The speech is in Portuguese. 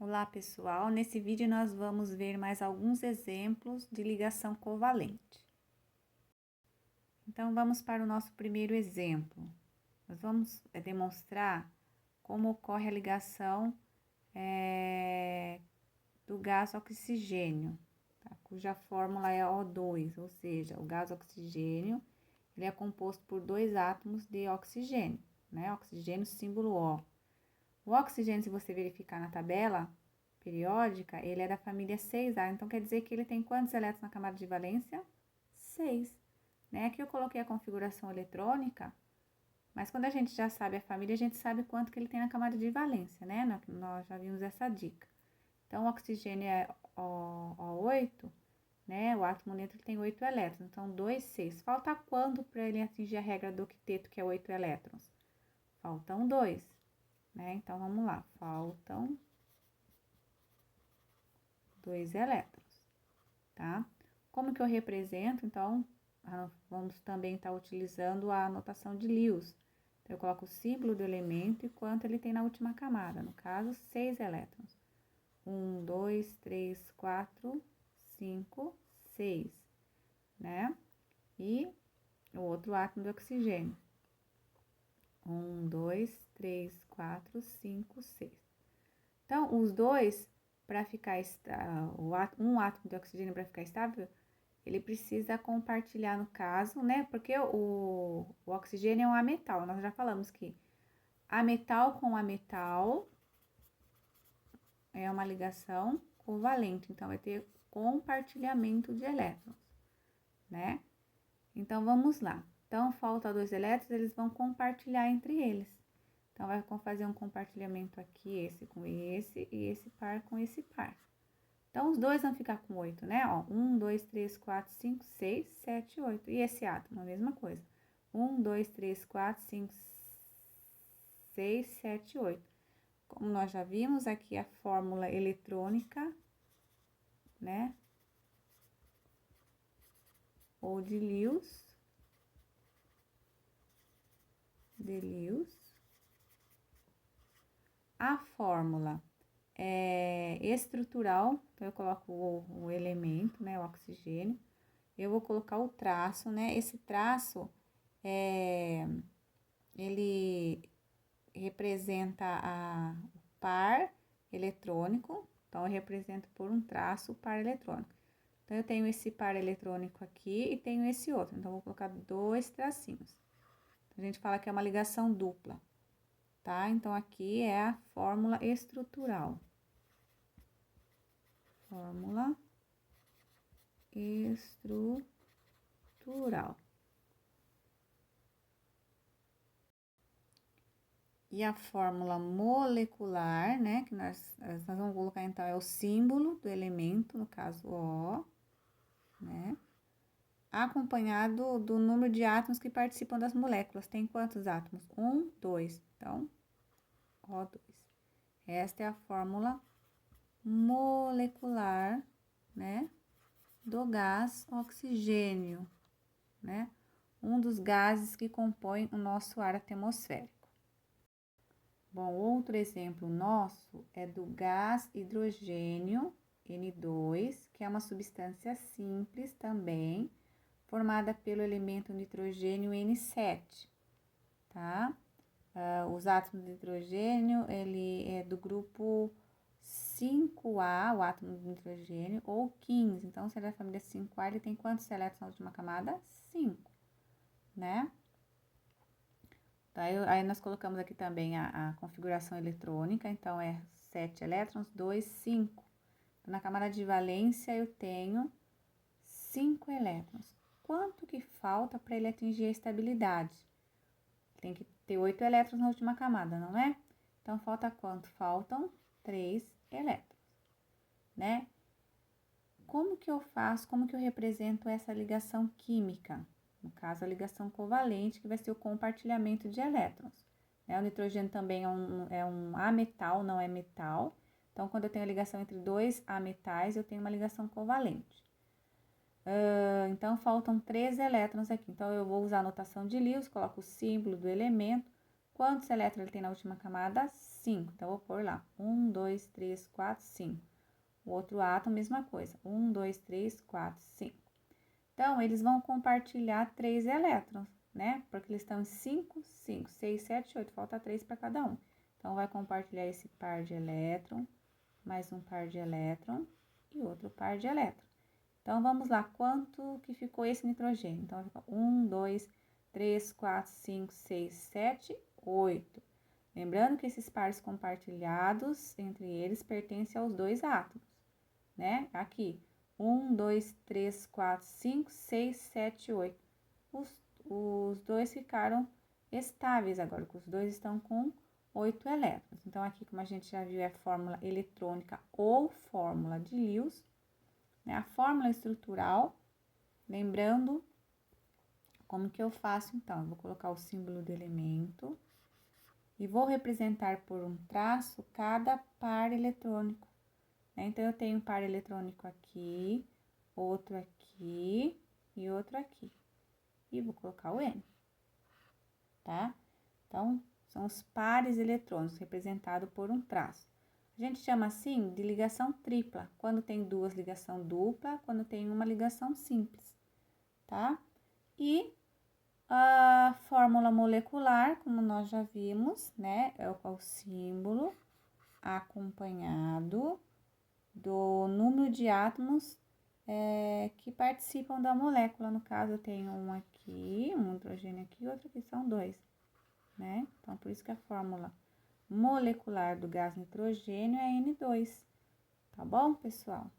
Olá pessoal, nesse vídeo nós vamos ver mais alguns exemplos de ligação covalente. Então vamos para o nosso primeiro exemplo. Nós vamos demonstrar como ocorre a ligação do gás oxigênio, tá? Cuja fórmula é O2, ou seja, o gás oxigênio ele é composto por dois átomos de oxigênio, né? Oxigênio símbolo O. O oxigênio, se você verificar na tabela periódica, ele é da família 6A, então quer dizer que ele tem quantos elétrons na camada de valência? 6, né? Aqui eu coloquei a configuração eletrônica, mas quando a gente já sabe a família, a gente sabe quanto que ele tem na camada de valência, né? Nós já vimos essa dica. Então, o oxigênio é O8, né? O átomo neutro tem 8 elétrons, então 2, 6. Falta quanto para ele atingir a regra do octeto, que é 8 elétrons? Faltam 2. Né? Então, vamos lá, faltam 2 elétrons, tá? Como que eu represento? Então, vamos também estar utilizando a notação de Lewis. Então, eu coloco o símbolo do elemento e quanto ele tem na última camada, no caso, 6 elétrons. 1, 2, 3, 4, 5, 6, né? E o outro átomo de oxigênio. 1, 2, 3, 4, 5, 6. Então, os dois, para ficar um átomo de oxigênio para ficar estável, ele precisa compartilhar no caso, né? Porque o oxigênio é um ametal. Nós já falamos que ametal com ametal é uma ligação covalente. Então, vai ter compartilhamento de elétrons, né? Então, vamos lá. Então, falta 2 elétrons, eles vão compartilhar entre eles. Então, vai fazer um compartilhamento aqui, esse com esse, e esse par com esse par. Então, os dois vão ficar com 8, né? Ó, 1, 2, 3, 4, 5, 6, 7, 8. E esse átomo, a mesma coisa. 1, 2, 3, 4, 5, 6, 7, 8. Como nós já vimos, aqui a fórmula eletrônica, né? Ou de Lewis. A fórmula é estrutural, então eu coloco o elemento, né, o oxigênio. Eu vou colocar o traço, né? Esse traço, ele representa o par eletrônico, então eu represento por um traço o par eletrônico. Então, eu tenho esse par eletrônico aqui e tenho esse outro, então, eu vou colocar dois tracinhos. Então, a gente fala que é uma ligação dupla, tá? Então, aqui é a fórmula estrutural. Fórmula estrutural. E a fórmula molecular, né, que nós vamos colocar, então, é o símbolo do elemento, no caso, O, né, acompanhado do número de átomos que participam das moléculas. Tem quantos átomos? 1, 2, então, O2. Esta é a fórmula molecular, né, do gás oxigênio, né, um dos gases que compõem o nosso ar atmosférico. Bom, outro exemplo nosso é do gás hidrogênio N2, que é uma substância simples também, formada pelo elemento nitrogênio N7, tá? Os átomos de hidrogênio, ele é do grupo 5A, o átomo de nitrogênio, ou 15. Então, se ele é da família 5A, ele tem quantos elétrons na última camada? 5, né? Tá, aí nós colocamos aqui também a configuração eletrônica, então é 7 elétrons, 2, 5. Então, na camada de valência eu tenho 5 elétrons. Quanto que falta para ele atingir a estabilidade? Tem que ter 8 elétrons na última camada, não é? Então, falta quanto? Faltam 3 elétrons, né? Como que eu faço, como que eu represento essa ligação química? No caso, a ligação covalente, que vai ser o compartilhamento de elétrons. Né? O nitrogênio também é um ametal, não é metal. Então, quando eu tenho a ligação entre dois ametais, eu tenho uma ligação covalente. Então, faltam 3 elétrons aqui. Então, eu vou usar a notação de Lewis, coloco o símbolo do elemento. Quantos elétrons ele tem na última camada? 5. Então, vou pôr lá 1, 2, 3, 4, 5. O outro átomo, mesma coisa. 1, 2, 3, 4, 5. Então, eles vão compartilhar 3 elétrons, né? Porque eles estão em 5, 5, 6, 7, 8. Falta 3 para cada um. Então, vai compartilhar esse par de elétron, mais um par de elétron e outro par de elétron. Então, vamos lá, quanto que ficou esse nitrogênio? Então, fica 1, 2, 3, 4, 5, 6, 7, 8. Lembrando que esses pares compartilhados entre eles pertencem aos 2 átomos, né? Aqui, 1, 2, 3, 4, 5, 6, 7, 8. Os 2 ficaram estáveis agora, que os 2 estão com 8 elétrons. Então, aqui, como a gente já viu, é fórmula eletrônica ou fórmula de Lewis. Né? A fórmula estrutural, lembrando como que eu faço, então, eu vou colocar o símbolo do elemento e vou representar por um traço cada par eletrônico, né? Então, eu tenho um par eletrônico aqui, outro aqui e outro aqui, e vou colocar o N, tá? Então, são os pares eletrônicos representados por um traço. A gente chama assim de ligação tripla, quando tem duas ligação dupla, quando tem uma ligação simples, tá? E a fórmula molecular, como nós já vimos, né, é o símbolo acompanhado do número de átomos que participam da molécula. No caso, eu tenho um aqui, um hidrogênio aqui, outro aqui, são 2, né? Então, por isso que a fórmula molecular do gás nitrogênio é N2, tá bom, pessoal?